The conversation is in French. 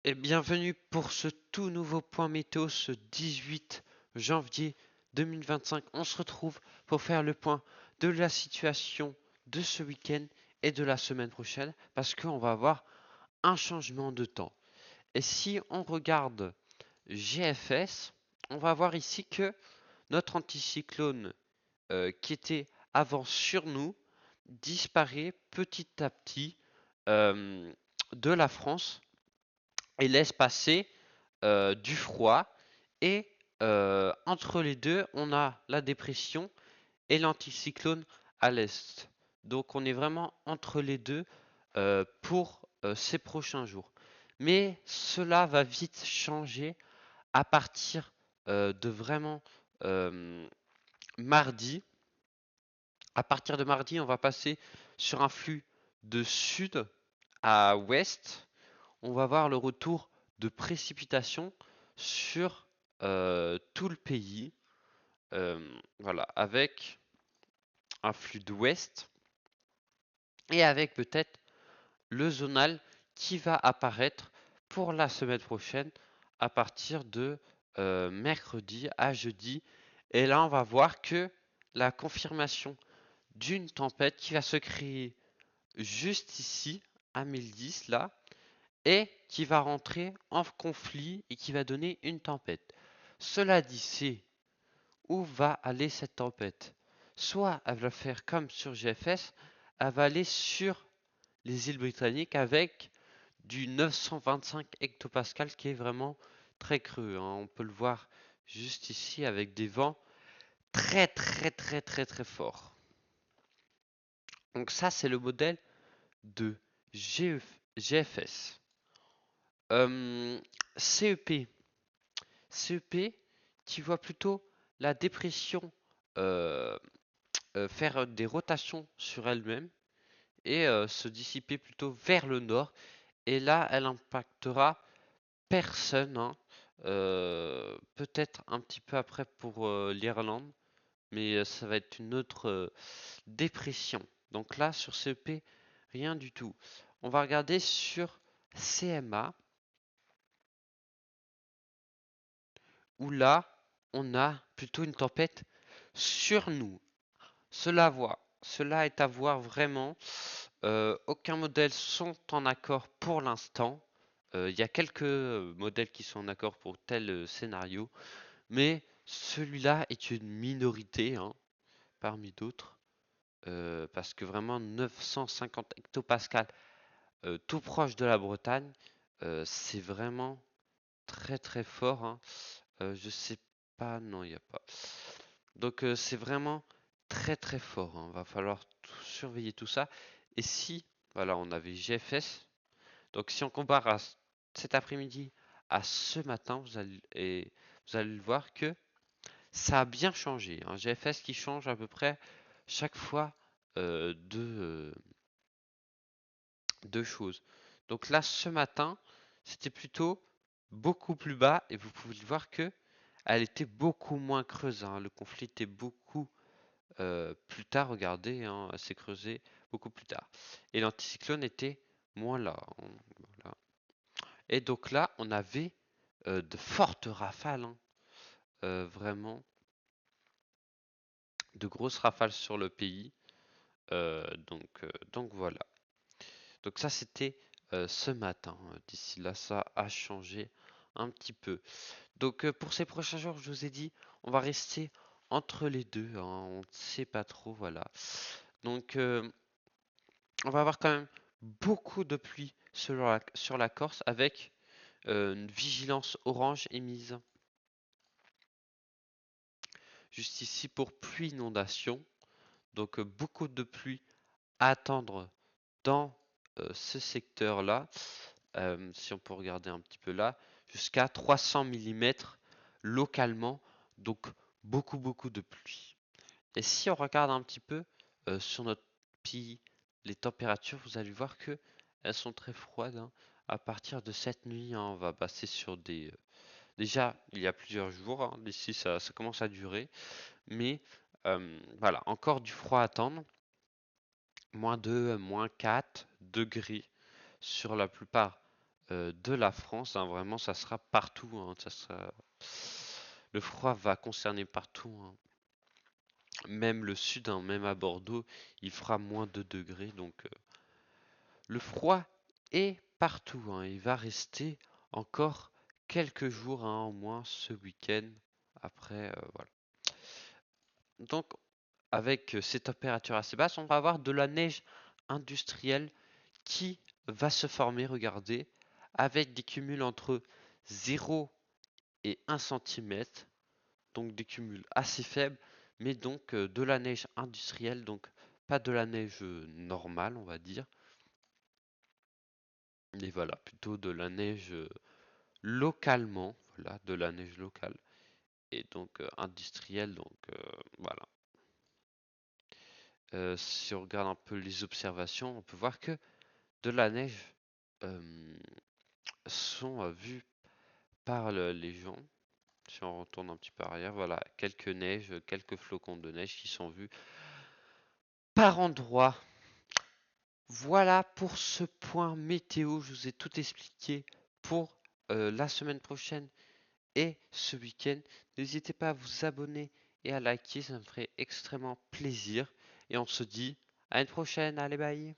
Et bienvenue pour ce tout nouveau point météo ce 18 janvier 2025. On se retrouve pour faire le point de la situation de ce week-end et de la semaine prochaine parce qu'on va avoir un changement de temps. Et si on regarde GFS, on va voir ici que notre anticyclone qui était avant sur nous disparaît petit à petit euh, de la France et laisse passer du froid. Et entre les deux, on a la dépression et l'anticyclone à l'est. Donc on est vraiment entre les deux pour ces prochains jours. Mais cela va vite changer à partir de vraiment euh, mardi. À partir de mardi, on va passer sur un flux de sud à ouest. On va voir le retour de précipitations sur tout le pays. Voilà, avec un flux d'ouest et avec peut-être le zonal qui va apparaître pour la semaine prochaine à partir de mercredi à jeudi. Et là, on va voir que la confirmation d'une tempête qui va se créer juste ici à 1010 là et qui va rentrer en conflit et qui va donner une tempête. Cela dit, c'est où va aller cette tempête? Soit elle va faire comme sur GFS, elle va aller sur les îles britanniques avec du 925 hectopascal qui est vraiment très creux, hein. On peut le voir juste ici avec des vents très forts. Donc ça c'est le modèle de GFS. CEP. CEP qui voit plutôt la dépression euh, faire des rotations sur elle-même et se dissiper plutôt vers le nord. Et là, elle impactera personne, hein. Peut-être un petit peu après pour l'Irlande, mais ça va être une autre dépression. Donc là, sur CEP, rien du tout. On va regarder sur CMA, où là, on a plutôt une tempête sur nous. Cela est à voir vraiment. Aucun modèle sont en accord pour l'instant. Il y a quelques modèles qui sont en accord pour tel scénario, mais celui-là est une minorité, hein, parmi d'autres, parce que vraiment 950 hectopascales, tout proche de la Bretagne, c'est vraiment très fort, hein. Je sais pas, non, il n'y a pas. Donc c'est vraiment très fort, hein. Va falloir surveiller tout ça. Et si, voilà, on avait GFS. Donc si on compare à cet après-midi à ce matin, vous allez le voir que ça a bien changé. Un GFS qui change à peu près chaque fois deux choses. Donc là, ce matin, c'était plutôt beaucoup plus bas et vous pouvez le voir que elle était beaucoup moins creuse, hein. Le conflit était beaucoup plus tard, regardez, hein, elle s'est creusée beaucoup plus tard. Et l'anticyclone était moins là, hein, voilà. Et donc là, on avait de fortes rafales, hein, vraiment de grosses rafales sur le pays. Donc voilà. Donc ça, c'était ce matin. D'ici là, ça a changé un petit peu. Donc pour ces prochains jours, je vous ai dit, on va rester entre les deux, hein, on ne sait pas trop, voilà. Donc on va avoir quand même beaucoup de pluie sur la Corse avec une vigilance orange émise juste ici pour pluie inondation. Donc beaucoup de pluie à attendre dans ce secteur-là. Si on peut regarder un petit peu là, jusqu'à 300 mm localement. Donc beaucoup de pluie. Et si on regarde un petit peu sur notre pays, les températures, vous allez voir que elles sont très froides, hein. À partir de cette nuit, hein, on va passer sur des... déjà, il y a plusieurs jours, hein, d'ici ça commence à durer. Mais voilà, encore du froid à attendre. -2, -4 degrés sur la plupart de la France, hein. Vraiment, ça sera partout, hein. Le froid va concerner partout, hein. Même le sud, hein, même à Bordeaux, il fera moins de degrés. Donc le froid est partout, hein. Il va rester encore quelques jours, hein, au moins ce week-end. Après, voilà. Donc avec ces températures assez basses, on va avoir de la neige industrielle qui va se former, regardez, avec des cumuls entre 0 et 1 centimètre, donc des cumuls assez faibles, mais donc de la neige industrielle, donc pas de la neige normale, on va dire, mais voilà, plutôt de la neige localement, voilà, de la neige locale, et donc industrielle, donc voilà. Si on regarde un peu les observations, on peut voir que de la neige euh, sont vues par les gens. Si on retourne un petit peu arrière, voilà, quelques neiges, quelques flocons de neige qui sont vus par endroits. Voilà pour ce point météo. Je vous ai tout expliqué pour la semaine prochaine et ce week-end. N'hésitez pas à vous abonner et à liker, ça me ferait extrêmement plaisir. Et on se dit à une prochaine. Allez, bye!